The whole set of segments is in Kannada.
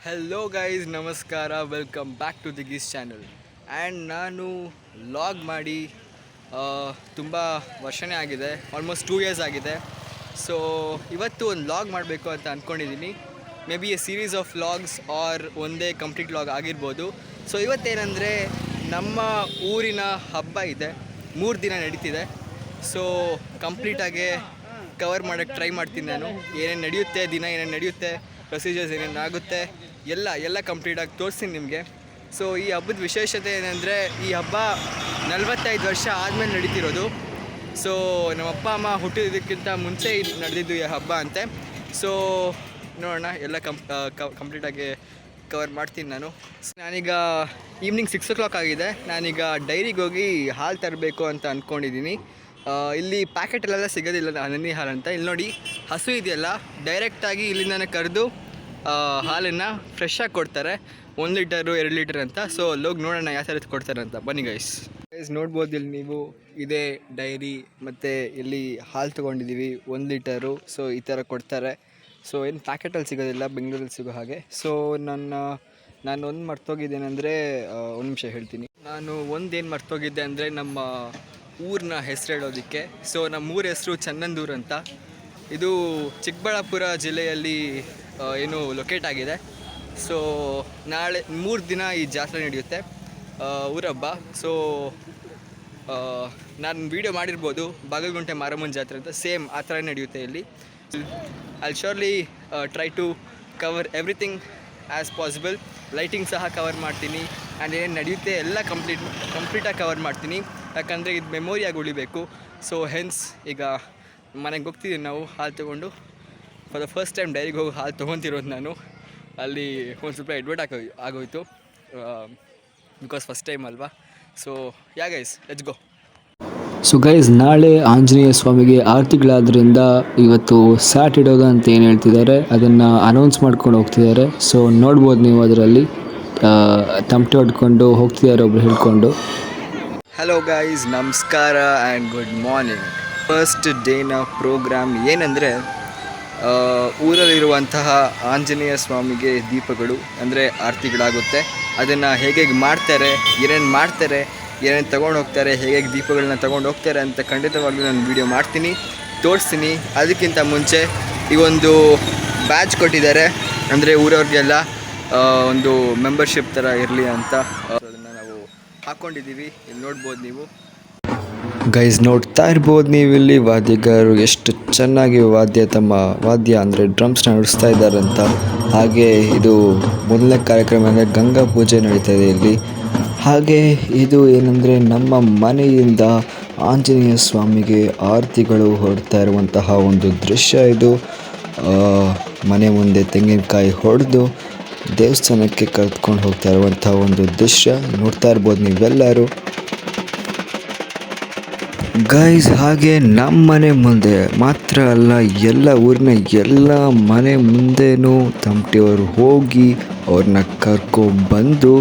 ಹೆಲೋ ಗೈಸ್, ನಮಸ್ಕಾರ. ವೆಲ್ಕಮ್ ಬ್ಯಾಕ್ ಟು ದಿ ಗೀಸ್ ಚಾನಲ್. ಆ್ಯಂಡ್ ನಾನು ಲಾಗ್ ಮಾಡಿ ತುಂಬ ವರ್ಷನೇ ಆಗಿದೆ, ಆಲ್ಮೋಸ್ಟ್ 2 ಇಯರ್ಸ್ ಆಗಿದೆ. ಸೊ ಇವತ್ತು ಒಂದು ಲಾಗ್ ಮಾಡಬೇಕು ಅಂತ ಅಂದ್ಕೊಂಡಿದ್ದೀನಿ. May be a series of logs or ಒಂದೇ ಕಂಪ್ಲೀಟ್ ಲಾಗ್ ಆಗಿರ್ಬೋದು. ಸೊ ಇವತ್ತೇನೆಂದರೆ ನಮ್ಮ ಊರಿನ ಹಬ್ಬ ಇದೆ, 3 ದಿನ ನಡೀತಿದೆ. ಸೊ ಕಂಪ್ಲೀಟಾಗಿ ಕವರ್ ಮಾಡೋಕ್ಕೆ ಟ್ರೈ ಮಾಡ್ತೀನಿ ನಾನು. ಏನೇನು ನಡೆಯುತ್ತೆ, ದಿನ ಏನೇನು ನಡೆಯುತ್ತೆ, ಪ್ರೊಸೀಜರ್ಸ್ ಏನೇನು ಆಗುತ್ತೆ, ಎಲ್ಲ ಕಂಪ್ಲೀಟಾಗಿ ತೋರಿಸ್ತೀನಿ ನಿಮಗೆ. ಸೊ ಈ ಹಬ್ಬದ ವಿಶೇಷತೆ ಏನಂದರೆ, ಈ ಹಬ್ಬ 45 ವರ್ಷ ಆದಮೇಲೆ ನಡೀತಿರೋದು. ಸೊ ನಮ್ಮ ಅಪ್ಪ ಅಮ್ಮ ಹುಟ್ಟಿದ್ದಕ್ಕಿಂತ ಮುಂಚೆ ಇದು ನಡೆದಿದ್ದು ಈ ಹಬ್ಬ ಅಂತೆ. ಸೊ ನೋಡೋಣ, ಎಲ್ಲ ಕಂಪ್ಲೀಟಾಗಿ ಕವರ್ ಮಾಡ್ತೀನಿ ನಾನು. ನಾನೀಗ ಈವ್ನಿಂಗ್ 6 o'clock ಆಗಿದೆ. ನಾನೀಗ ಡೈರಿಗೆ ಹೋಗಿ ಹಾಲು ತರಬೇಕು ಅಂತ ಅಂದ್ಕೊಂಡಿದ್ದೀನಿ. ಇಲ್ಲಿ ಪ್ಯಾಕೆಟಲ್ಲೆಲ್ಲ ಸಿಗೋದಿಲ್ಲ, ಹನಿ ಹಾಲು ಅಂತ. ಇಲ್ಲಿ ನೋಡಿ, ಹಸು ಇದೆಯಲ್ಲ, ಡೈರೆಕ್ಟಾಗಿ ಇಲ್ಲಿಂದನೇ ಕರೆದು ಹಾಲನ್ನು ಫ್ರೆಶ್ಶಾಗಿ ಕೊಡ್ತಾರೆ. 1 ಲೀಟರು 2 ಲೀಟರ್ ಅಂತ. ಸೊ ಅಲ್ಲೋಗಿ ನೋಡೋಣ ಯಾವ ಥರದ್ದು ಕೊಡ್ತಾರೆ ಅಂತ. ಬನ್ನಿ ಗೈಸ್. ನೋಡ್ಬೋದು ಇಲ್ಲಿ ನೀವು, ಇದೇ ಡೈರಿ, ಮತ್ತು ಇಲ್ಲಿ ಹಾಲು ತೊಗೊಂಡಿದ್ದೀವಿ 1 ಲೀಟರು. ಸೊ ಈ ಥರ ಕೊಡ್ತಾರೆ. ಸೊ ಏನು ಪ್ಯಾಕೆಟಲ್ಲಿ ಸಿಗೋದಿಲ್ಲ, ಬೆಂಗಳೂರಲ್ಲಿ ಸಿಗೋ ಹಾಗೆ. ಸೊ ನಾನು ಒಂದು ಮರ್ತೋಗಿದ್ದೇನೆಂದರೆ, ಒಂದು ನಿಮಿಷ ಹೇಳ್ತೀನಿ. ನಾನು ಒಂದೇನು ಮರ್ತೋಗಿದ್ದೆ ಅಂದರೆ, ನಮ್ಮ ಊರಿನ ಹೆಸರು ಹೇಳೋದಕ್ಕೆ. ಸೊ ನಮ್ಮ ಊರ ಹೆಸರು ಚನ್ನಂದೂರು ಅಂತ. ಇದು ಚಿಕ್ಕಬಳ್ಳಾಪುರ ಜಿಲ್ಲೆಯಲ್ಲಿ ಏನು ಲೊಕೇಟ್ ಆಗಿದೆ. ಸೊ ನಾಳೆ 3 ದಿನ ಈ ಜಾತ್ರೆ ನಡೆಯುತ್ತೆ, ಊರಹಬ್ಬ. ಸೊ ನಾನು ವೀಡಿಯೋ ಮಾಡಿರ್ಬೋದು, ಬಾಗಲಗುಂಟೆ ಮಾರಮ್ಮನ ಜಾತ್ರೆ ಅಂತ, ಸೇಮ್ ಆ ಥರ ನಡೆಯುತ್ತೆ ಇಲ್ಲಿ. I surely try to cover everything as possible. Lighting ಸಹ ಕವರ್ ಮಾಡ್ತೀನಿ. ಆ್ಯಂಡ್ ಏನು ನಡೆಯುತ್ತೆ ಎಲ್ಲ ಕಂಪ್ಲೀಟಾಗಿ ಕವರ್ ಮಾಡ್ತೀನಿ, ಯಾಕಂದರೆ ಇದು ಮೆಮೊರಿಯಾಗಿ ಉಳಿಬೇಕು. ಸೊ ಹೆನ್ಸ್ ಈಗ ಮನೆಗೆ ಹೋಗ್ತಿದ್ದೀನಿ ನಾವು ಹಾಲು ತೊಗೊಂಡು. ಫಾರ್ ದ ಫಸ್ಟ್ ಟೈಮ್ ಡೈರಿಗೆ ಹೋಗಿ ಹಾಲು ತೊಗೊತಿರೋದು ನಾನು. ಅಲ್ಲಿ ಒಂದು ಸ್ವಲ್ಪ ಎಡ್ವರ್ಟ್ ಆಗೋಯ್ತು, ಬಿಕಾಸ್ ಫಸ್ಟ್ ಟೈಮ್ ಅಲ್ವಾ. So guys, let's go. So guys, ನಾಳೆ ಆಂಜನೇಯ ಸ್ವಾಮಿಗೆ ಆರತಿಗಳಾದ್ರಿಂದ ಇವತ್ತು ಸ್ಯಾಟ್ ಇಡೋದು ಅಂತ ಏನು ಹೇಳ್ತಿದ್ದಾರೆ, ಅದನ್ನು ಅನೌನ್ಸ್ ಮಾಡ್ಕೊಂಡು ಹೋಗ್ತಿದ್ದಾರೆ. ಸೊ ನೋಡ್ಬೋದು ನೀವು, ಅದರಲ್ಲಿ ತಮಟೆ ಹೊಡ್ಕೊಂಡು ಹೋಗ್ತಿದ್ದಾರೆ ಒಬ್ರು ಹೇಳ್ಕೊಂಡು. ಹಲೋ ಗೈಸ್, ನಮಸ್ಕಾರ ಆ್ಯಂಡ್ ಗುಡ್ ಮಾರ್ನಿಂಗ್. ಫಸ್ಟ್ ಡೇನ ಪ್ರೋಗ್ರಾಮ್ ಏನಂದರೆ, ಊರಲ್ಲಿರುವಂತಹ ಆಂಜನೇಯ ಸ್ವಾಮಿಗೆ ದೀಪಗಳು ಅಂದರೆ ಆರತಿಗಳಾಗುತ್ತೆ. ಅದನ್ನು ಹೇಗೆ ಮಾಡ್ತಾರೆ, ಏನೇನು ತೊಗೊಂಡು ಹೋಗ್ತಾರೆ, ಹೇಗೆ ದೀಪಗಳನ್ನ ತೊಗೊಂಡು ಹೋಗ್ತಾರೆ ಅಂತ ಖಂಡಿತವಾಗ್ಲೂ ನಾನು ವೀಡಿಯೋ ಮಾಡ್ತೀನಿ, ತೋರಿಸ್ತೀನಿ. ಅದಕ್ಕಿಂತ ಮುಂಚೆ ಈ ಒಂದು ಬ್ಯಾಚ್ ಕೊಟ್ಟಿದ್ದಾರೆ, ಅಂದರೆ ಊರವ್ರಿಗೆಲ್ಲ ಒಂದು ಮೆಂಬರ್ಶಿಪ್ ಥರ ಇರಲಿ ಅಂತ. ಅದನ್ನು ನಾವು ಹಾಕ್ಕೊಂಡಿದ್ದೀವಿ, ಇಲ್ಲಿ ನೋಡ್ಬೋದು ನೀವು. ಗೈಸ್, ನೋಡ್ತಾ ಇರ್ಬೋದು ನೀವು ಇಲ್ಲಿ ವಾದ್ಯಗಾರರು ಎಷ್ಟು ಚೆನ್ನಾಗಿ ವಾದ್ಯ ಅಂದರೆ ಡ್ರಮ್ಸ್ನ ನುಡಿಸ್ತಾ ಇದ್ದಾರೆ ಅಂತ. ಹಾಗೆ ಇದು ಮೊದಲನೇ ಕಾರ್ಯಕ್ರಮ ಅಂದರೆ ಗಂಗಾ ಪೂಜೆ ನಡೀತಾ ಇದೆ ಇಲ್ಲಿ. ಹಾಗೆ ಇದು ಏನಂದರೆ, ನಮ್ಮ ಮನೆಯಿಂದ ಆಂಜನೇಯ ಸ್ವಾಮಿಗೆ ಆರತಿಗಳು ಹೊರಡ್ತಾ ಇರುವಂತಹ ಒಂದು ದೃಶ್ಯ ಇದು. ಮನೆ ಮುಂದೆ ತೆಂಗಿನಕಾಯಿ ಹೊಡೆದು ದೇವಸ್ಥಾನಕ್ಕೆ ಕರೆದುಕೊಂಡು ಹೋಗ್ತಾ ಇರುವಂಥ ಒಂದು ದೃಶ್ಯ ನೋಡ್ತಾ ಇರ್ಬೋದು ನೀವೆಲ್ಲರೂ. ಗೈಸ್, ಹಾಗೆ ನಮ್ಮ ಮನೆ ಮುಂದೆ ಮಾತ್ರ ಅಲ್ಲ, ಎಲ್ಲ ಊರಿನ ಎಲ್ಲ ಮನೆ ಮುಂದೆನೂ ತಮಟೆಯವರು ಹೋಗಿ ಅವ್ರನ್ನ ಕರ್ಕೊಂಬಂದು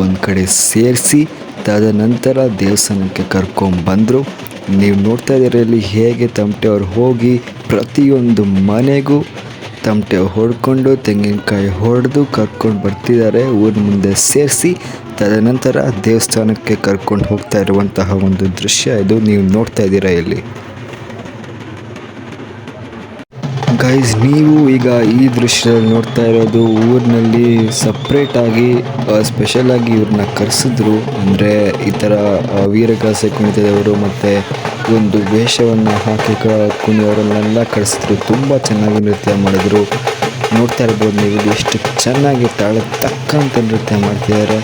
ಒಂದು ಕಡೆ ಸೇರಿಸಿ ತದನಂತರ ದೇವಸ್ಥಾನಕ್ಕೆ ಕರ್ಕೊಂಬಂದರು. ನೀವು ನೋಡ್ತಾ ಇದ್ದೀರ ಇಲ್ಲಿ ಹೇಗೆ ತಮಟೆಯವರು ಹೋಗಿ ಪ್ರತಿಯೊಂದು ಮನೆಗೂ ತಮಟೆ ಹೊಡ್ಕೊಂಡು ತೆಂಗಿನಕಾಯಿ ಹೊಡೆದು ಕರ್ಕೊಂಡು ಬರ್ತಿದ್ದಾರೆ, ಊರಿನ ಮುಂದೆ ಸೇರಿಸಿ ತದನಂತರ ದೇವಸ್ಥಾನಕ್ಕೆ ಕರ್ಕೊಂಡು ಹೋಗ್ತಾ ಇರುವಂತಹ ಒಂದು ದೃಶ್ಯ ಇದು ನೀವು ನೋಡ್ತಾ ಇದ್ದೀರಾ ಇಲ್ಲಿ. ಗೈಸ್, ನೀವು ಈಗ ಈ ದೃಶ್ಯದಲ್ಲಿ ನೋಡ್ತಾ ಇರೋದು, ಊರಿನಲ್ಲಿ ಸಪ್ರೇಟಾಗಿ ಸ್ಪೆಷಲಾಗಿ ಇವ್ರನ್ನ ಕರೆಸಿದ್ರು. ಅಂದರೆ ಈ ಥರ ವೀರಗಾಸೆ ಕುಣಿತದವರು ಮತ್ತು ಒಂದು ವೇಷವನ್ನು ಹಾಕಿ ಕುಣಿಯವರನ್ನೆಲ್ಲ ಕರೆಸಿದ್ರು. ತುಂಬ ಚೆನ್ನಾಗಿ ನೃತ್ಯ ಮಾಡಿದ್ರು. ನೋಡ್ತಾ ಇರ್ಬೋದು ನೀವು ಎಷ್ಟು ಚೆನ್ನಾಗಿ ತಾಳ ತಕ್ಕಂತ ನೃತ್ಯ ಮಾಡ್ತಿದ್ದಾರೆ.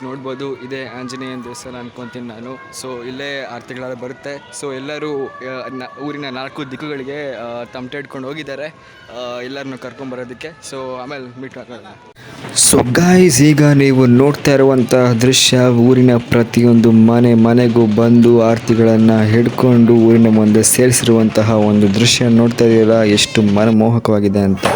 ನೋಡ್ಬೋದು, ಇದೇ ಆಂಜನೇಯನ ದೇವಸ್ಥಾನ ಅನ್ಕೊತೀನಿ ನಾನು. ಸೊ ಇಲ್ಲೇ ಆರತಿಗಳೆಲ್ಲ ಬರುತ್ತೆ. ಸೊ ಎಲ್ಲರೂ ಊರಿನ 4 ದಿಕ್ಕುಗಳಿಗೆ ತಮಟೆ ಹಿಡ್ಕೊಂಡು ಹೋಗಿದ್ದಾರೆ ಎಲ್ಲರನ್ನೂ ಕರ್ಕೊಂಬರೋದಕ್ಕೆ. ಸೊ ಆಮೇಲೆ ಮೀಟ್ ಆಗೋಣ. ಸೊ ಗೈಸ್, ಈಗ ನೀವು ನೋಡ್ತಾ ಇರುವಂತಹ ದೃಶ್ಯ, ಊರಿನ ಪ್ರತಿಯೊಂದು ಮನೆಗೂ ಬಂದು ಆರತಿಗಳನ್ನು ಹಿಡ್ಕೊಂಡು ಊರಿನ ಮುಂದೆ ಸೇರಿಸಿರುವಂತಹ ಒಂದು ದೃಶ್ಯ ನೋಡ್ತಾ ಇದೆಯಲ್ಲ, ಎಷ್ಟು ಮನಮೋಹಕವಾಗಿದೆ ಅಂತ.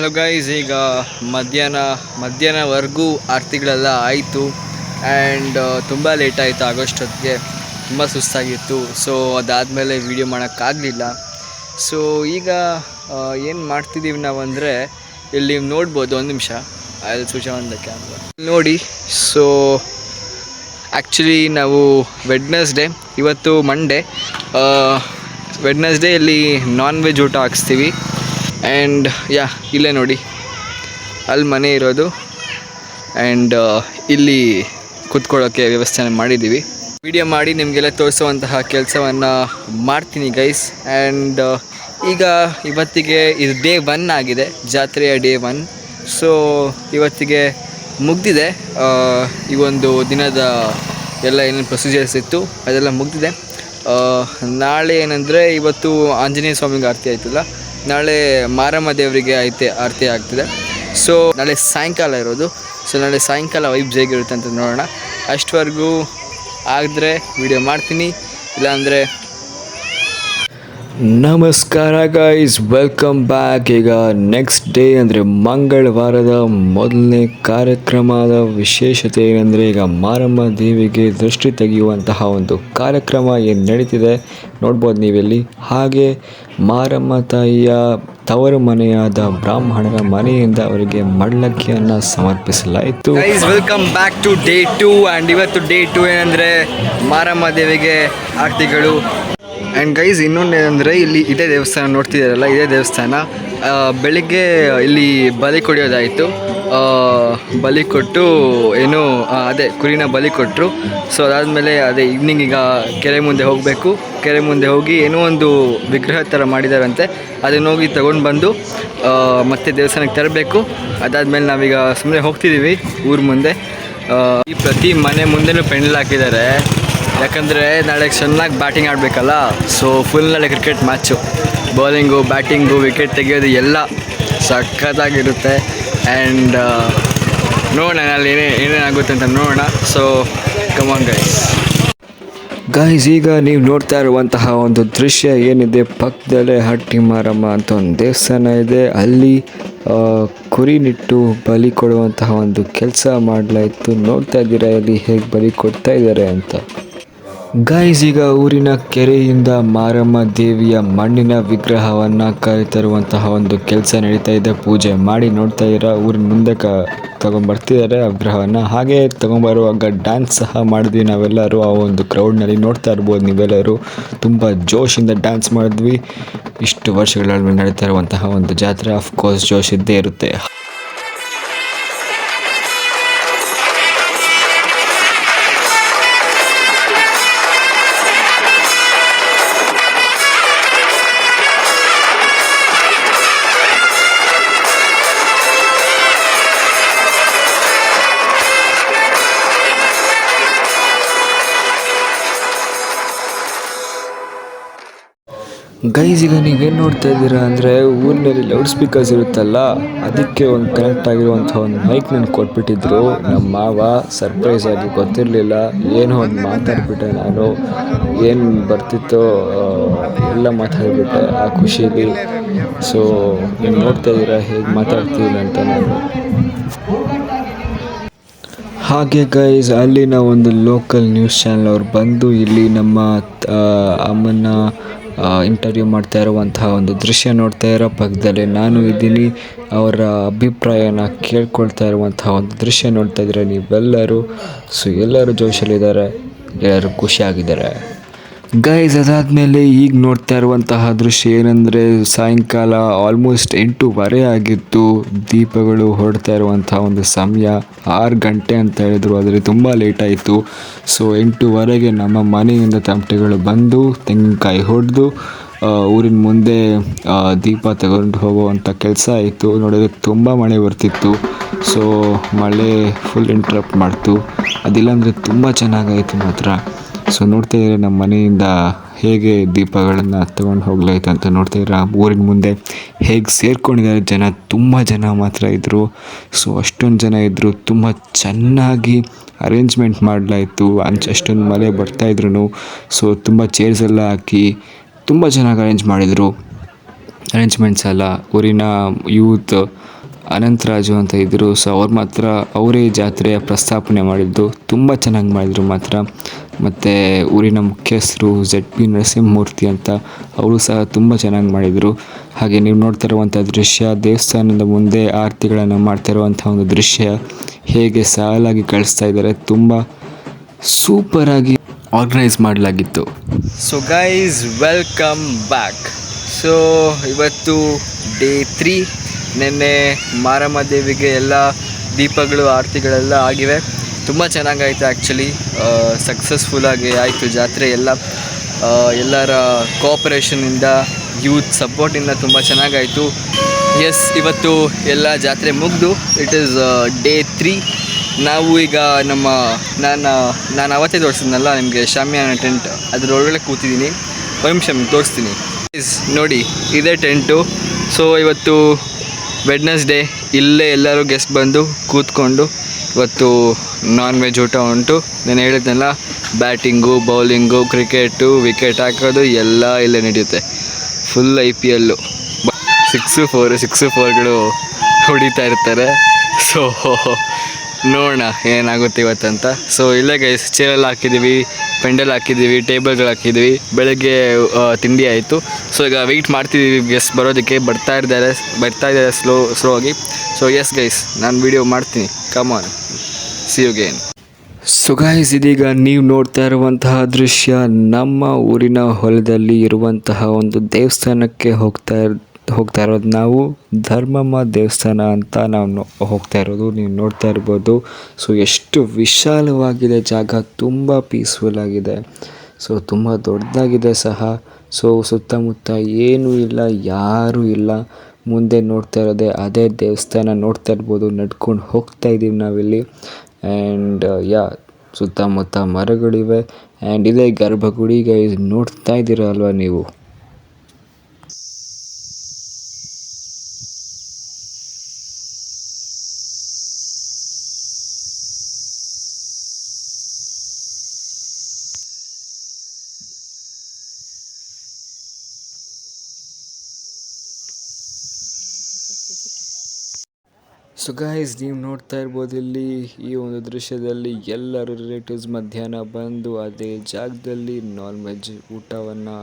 ಹಲೋ ಗೈಸ್, ಈಗ ಮಧ್ಯಾಹ್ನವರೆಗೂ ಆರತಿಗಳೆಲ್ಲ ಆಯಿತು. ಆ್ಯಂಡ್ ತುಂಬ ಲೇಟ್ ಆಯಿತು ಆಗೋಷ್ಟೊತ್ತಿಗೆ, ತುಂಬ ಸುಸ್ತಾಗಿತ್ತು. ಸೊ ಅದಾದಮೇಲೆ ವೀಡಿಯೋ ಮಾಡೋಕ್ಕಾಗಲಿಲ್ಲ. ಸೊ ಈಗ ಏನು ಮಾಡ್ತಿದ್ದೀವಿ ನಾವು ಅಂದರೆ, ಇಲ್ಲಿ ನೀವು ನೋಡ್ಬೋದು, ಒಂದು ನಿಮಿಷ ಅಲ್ಲಿ ಸ್ವಿಚ್ ಆನ್ ದ ಕ್ಯಾಮ್ರಾ ನೋಡಿ. ಸೊ ಆ್ಯಕ್ಚುಲಿ ನಾವು ವೆಡ್ನೆಸ್ಡೇ, ಇವತ್ತು ಮಂಡೇ, ವೆಡ್ನೆಸ್ಡೇ ಇಲ್ಲಿ ನಾನ್ ವೆಜ್ ಊಟ ಹಾಕ್ಸ್ತೀವಿ. ಆ್ಯಂಡ್ ಇಲ್ಲೇ ನೋಡಿ, ಅಲ್ಲಿ ಮನೆ ಇರೋದು. ಆ್ಯಂಡ್ ಇಲ್ಲಿ ಕೂತ್ಕೊಳ್ಳೋಕ್ಕೆ ವ್ಯವಸ್ಥೆ ಮಾಡಿದ್ದೀವಿ. ವಿಡಿಯೋ ಮಾಡಿ ನಿಮಗೆಲ್ಲ ತೋರಿಸುವಂತಹ ಕೆಲಸವನ್ನು ಮಾಡ್ತೀನಿ ಗೈಸ್. ಆ್ಯಂಡ್ ಈಗ ಇವತ್ತಿಗೆ ಇದು ಡೇ 1 ಆಗಿದೆ, ಜಾತ್ರೆಯ ಡೇ 1. ಸೊ ಇವತ್ತಿಗೆ ಮುಗ್ದಿದೆ. ಈ ಒಂದು ದಿನದ ಎಲ್ಲ ಏನೇನು ಪ್ರೊಸೀಜರ್ಸ್ ಇತ್ತು ಅದೆಲ್ಲ ಮುಗ್ದಿದೆ. ನಾಳೆ ಏನಂದರೆ, ಇವತ್ತು ಆಂಜನೇಯ ಸ್ವಾಮಿಗೆ ಆರತಿ ಆಯ್ತಲ್ಲ, ನಾಳೆ ಮಾರಮ್ಮ ದೇವರಿಗೆ ಆರತಿ ಆಗ್ತಿದೆ. ಸೊ ನಾಳೆ ಸಾಯಂಕಾಲ ಇರೋದು. ಸೊ ನಾಳೆ ಸಾಯಂಕಾಲ ವೈಬ್ಸ್ ಹೇಗಿರುತ್ತೆ ಅಂತ ನೋಡೋಣ. ಅಷ್ಟವರೆಗೂ ಆದರೆ ವಿಡಿಯೋ ಮಾಡ್ತೀನಿ, ಇಲ್ಲಾಂದರೆ ನಮಸ್ಕಾರ ಗೈಸ್, ವೆಲ್ಕಮ್ ಬ್ಯಾಕ್. ಈಗ ನೆಕ್ಸ್ಟ್ ಡೇ ಅಂದರೆ ಮಂಗಳವಾರದ ಮೊದಲನೇ ಕಾರ್ಯಕ್ರಮದ ವಿಶೇಷತೆ ಏನಂದರೆ, ಈಗ ಮಾರಮ್ಮ ದೇವಿಗೆ ದೃಷ್ಟಿ ತೆಗೆಯುವಂತಹ ಒಂದು ಕಾರ್ಯಕ್ರಮ ಏನು ನಡೀತಿದೆ ನೋಡ್ಬೋದು ನೀವೆಲ್ಲಿ. ಹಾಗೆ ಮಾರಮ್ಮ ತಾಯಿಯ ತವರು ಮನೆಯಾದ ಬ್ರಾಹ್ಮಣರ ಮನೆಯಿಂದ ಅವರಿಗೆ ಮಳ್ಳಕ್ಕಿಯನ್ನು ಸಮರ್ಪಿಸಲಾಯಿತು. Guys, welcome back to day 2. And ಇವತ್ತು ಡೇ 2 ಏನಂದರೆ ಮಾರಮ್ಮ ದೇವಿಗೆ ಆರತಿಗಳು. ಆ್ಯಂಡ್ ಗೈಸ್, ಇನ್ನೊಂದು ಏನಂದರೆ, ಇಲ್ಲಿ ಇದೇ ದೇವಸ್ಥಾನ ನೋಡ್ತಿದ್ದಾರಲ್ಲ, ಇದೇ ದೇವಸ್ಥಾನ. ಬೆಳಿಗ್ಗೆ ಇಲ್ಲಿ ಬಲಿ ಕೊಡೋದಾಯಿತು. ಬಲಿ ಕೊಟ್ಟು ಏನು ಅದೇ ಕುರಿನ ಬಲಿ ಕೊಟ್ಟರು. ಸೊ ಅದಾದಮೇಲೆ ಅದೇ ಈವ್ನಿಂಗ್ ಈಗ ಕೆರೆ ಮುಂದೆ ಹೋಗಬೇಕು. ಕೆರೆ ಮುಂದೆ ಹೋಗಿ ಏನೋ ಒಂದು ವಿಗ್ರಹ ಥರ ಮಾಡಿದಾರಂತೆ, ಅದನ್ನು ಹೋಗಿ ತಗೊಂಡು ಬಂದು ಮತ್ತೆ ದೇವಸ್ಥಾನಕ್ಕೆ ತರಬೇಕು. ಅದಾದಮೇಲೆ ನಾವೀಗ ಸುಮ್ಮನೆ ಹೋಗ್ತಿದ್ದೀವಿ ಊರ ಮುಂದೆ. ಈ ಪ್ರತಿ ಮನೆ ಮುಂದೆನೂ ಪೆಂಡಲ್ ಹಾಕಿದ್ದಾರೆ, ಯಾಕಂದರೆ ನಾಳೆ ಚೆನ್ನಾಗಿ ಬ್ಯಾಟಿಂಗ್ ಆಡಬೇಕಲ್ಲ. ಸೊ ಫುಲ್ ನಾಳೆ cricket match, bowling, batting, wicket ತೆಗೆಯೋದು ಎಲ್ಲ ಸಖತ್ತಾಗಿರುತ್ತೆ. ಆ್ಯಂಡ್ ನೋಡೋಣ ಅಲ್ಲಿ ಏನೇನಾಗುತ್ತೆ ಅಂತ ನೋಡೋಣ. ಸೊ ಕಮ್ ಆನ್ ಗೈಸ್, ಈಗ ನೀವು ನೋಡ್ತಾ ಇರುವಂತಹ ಒಂದು ದೃಶ್ಯ ಏನಿದೆ, ಪಕ್ಕದಲ್ಲೇ ಹಟ್ಟಿ ಮಾರಮ್ಮ ಅಂತ ಒಂದು ದೇವಸ್ಥಾನ ಇದೆ. ಅಲ್ಲಿ ಕುರಿನಿಟ್ಟು ಬಲಿ ಕೊಡುವಂತಹ ಒಂದು ಕೆಲಸ ಮಾಡಲಾಯಿತು. ನೋಡ್ತಾ ಇದ್ದೀರಾ ಇಲ್ಲಿ ಹೇಗೆ ಬಲಿ ಕೊಡ್ತಾ ಇದ್ದಾರೆ ಅಂತ. ಗೈಸ್, ಈಗ ಊರಿನ ಕೆರೆಯಿಂದ ಮಾರಮ್ಮ ದೇವಿಯ ಮಣ್ಣಿನ ವಿಗ್ರಹವನ್ನು ಕರೆತರುವಂತಹ ಒಂದು ಕೆಲಸ ನಡೀತಾ ಇದೆ. ಪೂಜೆ ಮಾಡಿ ನೋಡ್ತಾ ಇದ್ದೀರಾ, ಊರಿನ ಮುಂದೆ ತಗೊಂಬರ್ತಿದ್ದಾರೆ ಆ ವಿಗ್ರಹವನ್ನು. ಹಾಗೆ ತಗೊಂಬರುವಾಗ ಡ್ಯಾನ್ಸ್ ಸಹ ಮಾಡಿದ್ವಿ ನಾವೆಲ್ಲರೂ. ಆ ಒಂದು ಕ್ರೌಡ್ನಲ್ಲಿ ನೋಡ್ತಾ ಇರ್ಬೋದು ನೀವೆಲ್ಲರೂ, ತುಂಬ ಜೋಶಿಂದ ಡ್ಯಾನ್ಸ್ ಮಾಡಿದ್ವಿ. ಇಷ್ಟು ವರ್ಷಗಳಲ್ಲಿ ನಡೀತಾ ಇರುವಂತಹ ಒಂದು ಜಾತ್ರೆ, ಆಫ್ಕೋರ್ಸ್ ಜೋಶ್ ಇದ್ದೇ ಇರುತ್ತೆ. ಗೈಸ್, ಈಗ ನೀವೇನು ನೋಡ್ತಾ ಇದ್ದೀರಾ ಅಂದರೆ, ಊರಿನಲ್ಲಿ ಲೌಡ್ ಸ್ಪೀಕರ್ಸ್ ಇರುತ್ತಲ್ಲ, ಅದಕ್ಕೆ ಒಂದು ಕನೆಕ್ಟ್ ಆಗಿರುವಂಥ ಒಂದು ಮೈಕ್ ನನಗೆ ಕೊಟ್ಬಿಟ್ಟಿದ್ರು ನಮ್ಮ ಮಾವ. ಸರ್ಪ್ರೈಸ್ ಆಗಿ, ಗೊತ್ತಿರಲಿಲ್ಲ. ಏನೋ ಒಂದು ಮಾತಾಡ್ಬಿಟ್ಟೆ ನಾನು, ಏನು ಬರ್ತಿತ್ತೋ ಎಲ್ಲ ಮಾತಾಡ್ಬಿಟ್ಟೆ ಆ ಖುಷಿಲಿ. ಸೊ ನೀವು ನೋಡ್ತಾ ಇದ್ದೀರಾ ಹೇಗೆ ಮಾತಾಡ್ತೀನಿ ಅಂತ ನಾನು. ಹಾಗೆ ಗೈಸ್, ಅಲ್ಲಿನ ಒಂದು ಲೋಕಲ್ ನ್ಯೂಸ್ ಚಾನಲ್ ಅವ್ರು ಬಂದು ಇಲ್ಲಿ ನಮ್ಮ ಅಮ್ಮನ ಇಂಟರ್ವ್ಯೂ ಮಾಡ್ತಾ ಇರುವಂತಹ ಒಂದು ದೃಶ್ಯ ನೋಡ್ತಾ ಇರೋ ಪಕ್ಕದಲ್ಲೇ ನಾನು ಇದ್ದೀನಿ. ಅವರ ಅಭಿಪ್ರಾಯನ ಕೇಳ್ಕೊಳ್ತಾ ಇರುವಂತಹ ಒಂದು ದೃಶ್ಯ ನೋಡ್ತಾ ಇದ್ದೀರಾ ನೀವೆಲ್ಲರೂ. ಸೊ ಎಲ್ಲರೂ ಜೋಶಲ್ಲಿದ್ದಾರೆ, ಎಲ್ಲರೂ ಖುಷಿಯಾಗಿದ್ದಾರೆ. ಗೈಸ್, ಅದಾದಮೇಲೆ ಈಗ ನೋಡ್ತಾ ಇರುವಂತಹ ದೃಶ್ಯ ಏನಂದರೆ, ಸಾಯಂಕಾಲ ಆಲ್ಮೋಸ್ಟ್ 8:15 ಆಗಿತ್ತು. ದೀಪಗಳು ಹೊರಡ್ತಾ ಇರುವಂತಹ ಒಂದು ಸಮಯ. 6 ಗಂಟೆ ಅಂತ ಹೇಳಿದ್ರು, ಆದರೆ ತುಂಬ ಲೇಟ್ ಆಯಿತು. ಸೊ 8:15ಗೆ ನಮ್ಮ ಮನೆಯಿಂದ ತಮಟೆಗಳು ಬಂದು ತೆಂಗಿನಕಾಯಿ ಹೊಡೆದು ಊರಿನ ಮುಂದೆ ದೀಪ ತಗೊಂಡು ಹೋಗುವಂಥ ಕೆಲಸ ಆಯಿತು. ನೋಡಿದ್ರೆ ತುಂಬ ಮಳೆ ಬರ್ತಿತ್ತು. ಸೊ ಮಳೆ ಫುಲ್ ಇಂಟ್ರಪ್ಟ್ ಮಾಡ್ತು. ಅದಿಲ್ಲಾಂದರೆ ತುಂಬ ಚೆನ್ನಾಗಾಯಿತು ಮಾತ್ರ. ಸೊ ನೋಡ್ತಾ ಇದ್ರೆ ನಮ್ಮ ಮನೆಯಿಂದ ಹೇಗೆ ದೀಪಗಳನ್ನು ತಗೊಂಡು ಹೋಗ್ಲಾಯ್ತು ಅಂತ ನೋಡ್ತಾ ಇದ್ರೆ, ಊರಿನ ಮುಂದೆ ಹೇಗೆ ಸೇರ್ಕೊಂಡಿದ್ದಾರೆ ಜನ. ತುಂಬ ಜನ ಮಾತ್ರ ಇದ್ದರು. ಸೊ ಅಷ್ಟೊಂದು ಜನ ಇದ್ದರು, ತುಂಬ ಚೆನ್ನಾಗಿ ಅರೇಂಜ್ಮೆಂಟ್ ಮಾಡಲಾಯಿತು. ಅಷ್ಟೊಂದು ಮಳೆ ಬರ್ತಾಯಿದ್ರು. ಸೊ ತುಂಬ ಚೇರ್ಸ್ ಎಲ್ಲ ಹಾಕಿ ತುಂಬ ಚೆನ್ನಾಗಿ ಅರೇಂಜ್ ಮಾಡಿದರು. ಅರೇಂಜ್ಮೆಂಟ್ಸ್ ಎಲ್ಲ ಊರಿನ ಯೂತ್ ಅನಂತರಾಜು ಅಂತ ಇದ್ದರು. ಸೊ ಅವ್ರು ಮಾತ್ರ ಅವರೇ ಜಾತ್ರೆಯ ಪ್ರಸ್ತಾಪನೆ ಮಾಡಿದ್ದು, ತುಂಬ ಚೆನ್ನಾಗಿ ಮಾಡಿದರು ಮಾತ್ರ. ಮತ್ತು ಊರಿನ ಮುಖ್ಯಸ್ಥರು ZP ನರಸಿಂಹಮೂರ್ತಿ ಅಂತ, ಅವರು ಸಹ ತುಂಬ ಚೆನ್ನಾಗಿ ಮಾಡಿದರು. ಹಾಗೆ ನೀವು ನೋಡ್ತಾ ಇರುವಂಥ ದೃಶ್ಯ, ದೇವಸ್ಥಾನದ ಮುಂದೆ ಆರತಿಗಳನ್ನು ಮಾಡ್ತಾ ಇರುವಂಥ ಒಂದು ದೃಶ್ಯ, ಹೇಗೆ ಸಾಲಾಗಿ ಕಳಿಸ್ತಾ ಇದ್ದಾರೆ, ತುಂಬ ಸೂಪರಾಗಿ ಆರ್ಗನೈಸ್ ಮಾಡಲಾಗಿತ್ತು. So guys, welcome back. So ಇವತ್ತು ಡೇ 3. ನಿನ್ನೆ ಮಾರಮ್ಮ ದೇವಿಗೆ ಎಲ್ಲ ದೀಪಗಳು ಆರತಿಗಳೆಲ್ಲ ಆಗಿವೆ. ತುಂಬ ಚೆನ್ನಾಗಾಯಿತು ಆ್ಯಕ್ಚುಲಿ. ಸಕ್ಸಸ್ಫುಲ್ಲಾಗಿ ಆಯಿತು ಜಾತ್ರೆ ಎಲ್ಲ. ಎಲ್ಲರ ಕೋಆಪರೇಷನಿಂದ, ಯೂತ್ ಸಪೋರ್ಟಿಂದ ತುಂಬ ಚೆನ್ನಾಗಾಯಿತು. ಎಸ್, ಇವತ್ತು ಎಲ್ಲ ಜಾತ್ರೆ ಮುಗಿದು ಇಟ್ ಈಸ್ ಡೇ 3. ನಾವು ಈಗ ನಾನು ಅವತ್ತೇ ತೋರಿಸಿದ್ನಲ್ಲ ನಿಮಗೆ ಶಾಮಿಯಾನ ಟೆಂಟ್, ಅದರೊಳಗಡೆ ಕೂತಿದ್ದೀನಿ. ಒಂದು ನಿಮಿಷ ನಿಮ್ಗೆ ತೋರಿಸ್ತೀನಿ. ನೋಡಿ, ಇದೇ ಟೆಂಟು. ಸೊ ಇವತ್ತು ವೆಡ್ನೆಸ್ಡೇ, ಇಲ್ಲೇ ಎಲ್ಲರೂ ಗೆಸ್ಟ್ ಬಂದು ಕೂತ್ಕೊಂಡು ಇವತ್ತು ನಾನ್ ವೆಜ್ ಊಟ ಉಂಟು. ನಾನು ಹೇಳಿದ್ನಲ್ಲ, ಬ್ಯಾಟಿಂಗು, ಬೌಲಿಂಗು, ಕ್ರಿಕೆಟು, ವಿಕೆಟ್ ಹಾಕೋದು ಎಲ್ಲ ಇಲ್ಲೇ ನಡೆಯುತ್ತೆ. ಫುಲ್ IPL 6-4ಗಳು ಹೊಡಿತಾ ಇರ್ತಾರೆ. ಸೊ ನೋಡೋಣ ಏನಾಗುತ್ತೆ ಇವತ್ತಂತ. ಸೊ ಇಲ್ಲೇ ಗೈಸ್, ಚೇರೆಲ್ಲ ಹಾಕಿದ್ದೀವಿ, ಪೆಂಡಲ್ ಹಾಕಿದ್ದೀವಿ, ಟೇಬಲ್ಗಳು ಹಾಕಿದ್ದೀವಿ. ಬೆಳಗ್ಗೆ ತಿಂಡಿ ಆಯಿತು. ಸೊ ಈಗ ವೆಯ್ಟ್ ಮಾಡ್ತಿದ್ದೀವಿ ಗೆಸ್ಟ್ ಬರೋದಕ್ಕೆ. ಬರ್ತಾ ಇದ್ದಾರೆ ಸ್ಲೋ ಆಗಿ. ಸೊ ಎಸ್ ಗೈಸ್, ನಾನು ವಿಡಿಯೋ ಮಾಡ್ತೀನಿ. Come on, see you again. So guys, ಇದೀಗ ನೀವು ನೋಡ್ತಾ ಇರುವಂತಹ ದೃಶ್ಯ ನಮ್ಮ ಊರಿನ ಹೊಲದಲ್ಲಿ ಇರುವಂತಹ ಒಂದು ದೇವಸ್ಥಾನಕ್ಕೆ ಹೋಗ್ತಾ ಇರೋದು. ನಾವು ಧರ್ಮಮ್ಮ ದೇವಸ್ಥಾನ ಅಂತ ನಾವು ಹೋಗ್ತಾ ಇರೋದು, ನೀವು ನೋಡ್ತಾ ಇರ್ಬೋದು. ಸೊ ಎಷ್ಟು ವಿಶಾಲವಾಗಿದೆ ಜಾಗ, ತುಂಬ ಪೀಸ್ಫುಲ್ ಆಗಿದೆ. ಸೊ ತುಂಬ ದೊಡ್ಡದಾಗಿದೆ ಸಹ. ಸೊ ಸುತ್ತಮುತ್ತ ಏನೂ ಇಲ್ಲ, ಯಾರೂ ಇಲ್ಲ. ಮುಂದೆ ನೋಡ್ತಾ ಇರೋದೇ ಅದೇ ದೇವಸ್ಥಾನ. ನೋಡ್ತಾ ಇರ್ಬೋದು, ನಡ್ಕೊಂಡು ಹೋಗ್ತಾ ಇದ್ದೀವಿ ನಾವಿಲ್ಲಿ. ಆ್ಯಂಡ್ ಸುತ್ತಮುತ್ತ ಮರಗಳಿವೆ. ಆ್ಯಂಡ್ ಇದೇ ಗರ್ಭಗುಡಿ ಗೈಸ್, ನೋಡ್ತಾ ಇದ್ದೀರಾ ಅಲ್ವಾ ನೀವು. ಸೊ ಗೈಸ್, ನೀವು ನೋಡ್ತಾ ಇರ್ಬೋದು ಇಲ್ಲಿ ಈ ಒಂದು ದೃಶ್ಯದಲ್ಲಿ ಎಲ್ಲರೂ ರಿಲೇಟಿವ್ಸ್ ಮಧ್ಯಾಹ್ನ ಬಂದು ಅದೇ ಜಾಗದಲ್ಲಿ ನಾನ್ ವೆಜ್ ಊಟವನ್ನು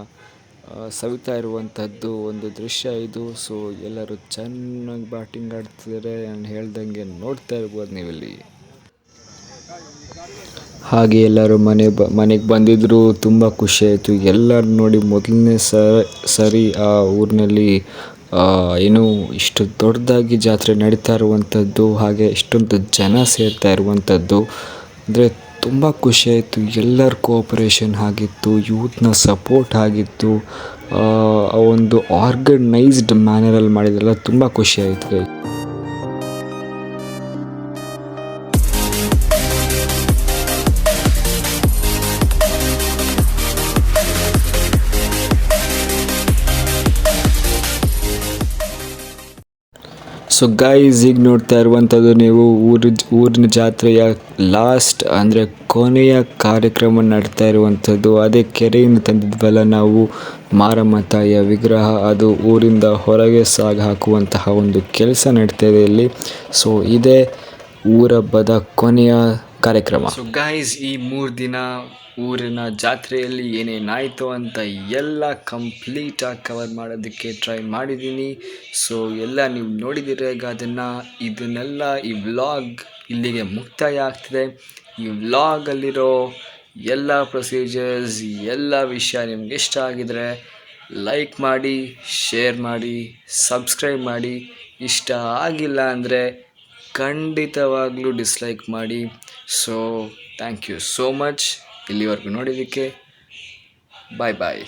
ಸವಿತಾ ಇರುವಂಥದ್ದು ಒಂದು ದೃಶ್ಯ ಇದು. ಸೊ ಎಲ್ಲರೂ ಚೆನ್ನಾಗಿ ಬ್ಯಾಟಿಂಗ್ ಆಡ್ತಿದ್ದಾರೆ. ನಾನು ಹೇಳ್ದಂಗೆ ನೋಡ್ತಾ ಇರ್ಬೋದು ನೀವಿಲ್ಲಿ. ಹಾಗೆ ಎಲ್ಲರೂ ಮನೆಗೆ ಬಂದಿದ್ದರು, ತುಂಬ ಖುಷಿ ಆಯಿತು. ಎಲ್ಲರೂ ನೋಡಿ ಮೊದಲನೇ ಸರಿ ಆ ಊರಿನಲ್ಲಿ ಏನು ಇಷ್ಟು ದೊಡ್ಡದಾಗಿ ಜಾತ್ರೆ ನಡೀತಾ ಇರುವಂಥದ್ದು, ಹಾಗೆ ಇಷ್ಟೊಂದು ಜನ ಸೇರ್ತಾ ಇರುವಂಥದ್ದು ಅಂದರೆ ತುಂಬ ಖುಷಿಯಾಯಿತು. ಎಲ್ಲರ ಕೋಆಪರೇಷನ್ ಆಗಿತ್ತು, ಯೂತ್ನ ಸಪೋರ್ಟ್ ಆಗಿತ್ತು, ಒಂದು ಆರ್ಗನೈಸ್ಡ್ ಮ್ಯಾನರಲ್ಲಿ ಮಾಡಿದ್ರಲ್ಲ, ತುಂಬ ಖುಷಿಯಾಯಿತು. ಸೊ ಗೈಸ್, ಈಗ ನೋಡ್ತಾ ಇರುವಂಥದ್ದು ನೀವು ಊರಿನ ಜಾತ್ರೆಯ ಲಾಸ್ಟ್ ಅಂದರೆ ಕೊನೆಯ ಕಾರ್ಯಕ್ರಮ ನಡ್ತಾ ಇರುವಂಥದ್ದು. ಅದೇ ಕೆರೆಯಿಂದ ತಂದಿದ್ವಲ್ಲ ನಾವು ಮಾರಮ್ಮ ತಾಯಿಯ ವಿಗ್ರಹ, ಅದು ಊರಿಂದ ಹೊರಗೆ ಹಾಕುವಂತಹ ಒಂದು ಕೆಲಸ ನಡ್ತಾ ಇದೆ ಇಲ್ಲಿ. ಸೊ ಇದೇ ಊರಹಬ್ಬದ ಕೊನೆಯ ಕಾರ್ಯಕ್ರಮ. ಸೊ ಗೈಸ್, ಈ 3 ದಿನ ಊರಿನ ಜಾತ್ರೆಯಲ್ಲಿ ಏನೇನಾಯಿತು ಅಂತ ಎಲ್ಲ ಕಂಪ್ಲೀಟಾಗಿ ಕವರ್ ಮಾಡೋದಕ್ಕೆ ಟ್ರೈ ಮಾಡಿದ್ದೀನಿ. ಸೊ ಎಲ್ಲ ನೀವು ನೋಡಿದ್ದೀರ ಈಗ ಇದನ್ನೆಲ್ಲ ಈ ವ್ಲಾಗ್ ಇಲ್ಲಿಗೆ ಮುಕ್ತಾಯ ಆಗ್ತಿದೆ. ಈ ವ್ಲಾಗಲ್ಲಿರೋ ಎಲ್ಲ ಪ್ರೊಸೀಜರ್ಸ್, ಎಲ್ಲ ವಿಷಯ ನಿಮ್ಗೆ ಇಷ್ಟ ಆಗಿದರೆ ಲೈಕ್ ಮಾಡಿ, ಶೇರ್ ಮಾಡಿ, ಸಬ್ಸ್ಕ್ರೈಬ್ ಮಾಡಿ. ಇಷ್ಟ ಆಗಿಲ್ಲ ಅಂದರೆ ಖಂಡಿತವಾಗ್ಲೂ ಡಿಸ್ಲೈಕ್ ಮಾಡಿ. So thank you so much ಇಲ್ಲಿವರೆಗೂ ನೋಡಿದ್ದಕ್ಕೆ. ಬಾಯ್ ಬಾಯ್.